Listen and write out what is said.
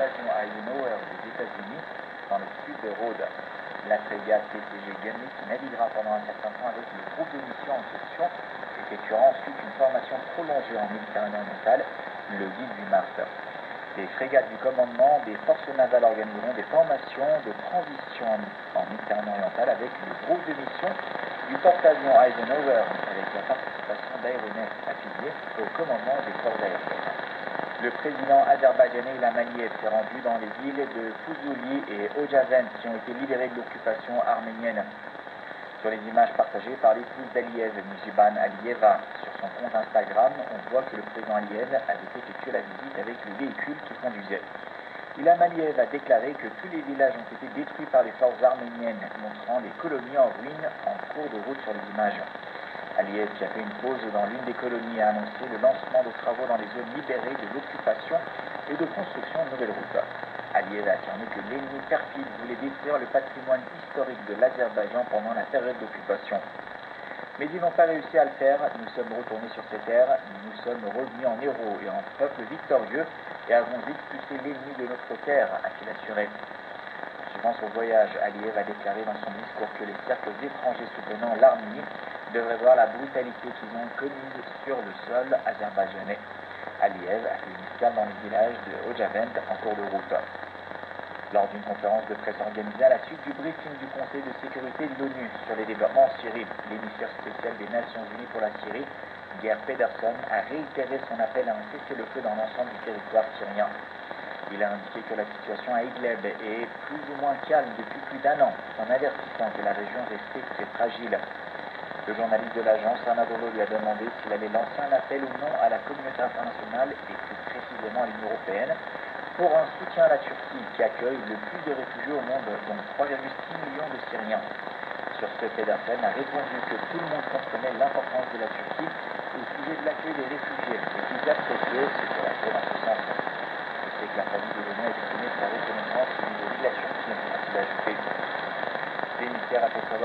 porte-avions Eisenhower des États-Unis dans le sud de Rhodes. La frégate TCG Gunny qui naviguera pendant un certain temps avec le groupe de mission en question effectuera ensuite une formation prolongée en Méditerranée orientale, le guide du Mars. Les frégates du commandement des forces navales organiseront des formations de transition en Méditerranée orientale avec le groupe de mission du porte-avions Eisenhower avec la participation d'aéronefs affiliés au commandement des forces aériennes. Le président azerbaïdjanais Ilham Aliyev s'est rendu dans les villes de Fuzuli et Ojavent qui ont été libérées de l'occupation arménienne. Sur les images partagées par l'épouse d'Aliyev, Mihriban Aliyeva, sur son compte Instagram, on voit que le président Aliyev avait effectué la visite avec le véhicule qui conduisait. Ilham Aliyev a déclaré que tous les villages ont été détruits par les forces arméniennes, montrant les colonies en ruine en cours de route sur les images. Aliyev, qui a fait une pause dans l'une des colonies, a annoncé le lancement de travaux dans les zones libérées de l'occupation et de construction de nouvelles routes. Aliyev a affirmé que l'ennemi perfide voulait détruire le patrimoine historique de l'Azerbaïdjan pendant la période d'occupation. Mais ils n'ont pas réussi à le faire. Nous sommes retournés sur ces terres, nous sommes revenus en héros et en peuple victorieux et avons expulsé l'ennemi de notre terre, a-t-il assuré. Durant son voyage, Aliyev a déclaré dans son discours que les cercles étrangers soutenant l'Arménie devraient voir la brutalité qu'ils ont commise sur le sol azerbaïdjanais. Aliyev a fait une escale dans les villages de Ojavent en cours de route. Lors d'une conférence de presse organisée à la suite du briefing du Conseil de sécurité de l'ONU sur les développements en Syrie, l'émissaire spécial des Nations Unies pour la Syrie, Geir Pedersen, a réitéré son appel à un cessez-le-feu dans l'ensemble du territoire syrien. Il a indiqué que la situation à Idlib est plus ou moins calme depuis plus d'un an, en avertissant que la région restait très fragile. Le journaliste de l'agence Anadolu lui a demandé s'il allait lancer un appel ou non à la communauté internationale et plus précisément à l'Union européenne pour un soutien à la Turquie qui accueille le plus de réfugiés au monde, dont 3,6 millions de Syriens. Sur ce, Pedersen a répondu que tout le monde comprenait l'importance de la Turquie au sujet de l'accueil des réfugiés et qu'ils appréciaient ce qu'elle a fait dans ce sens. Je sais que la famille de l'ONU a exprimé sa reconnaissance vis-à-vis de la Turquie, a-t-il ajouté. L'émissaire a fait savoir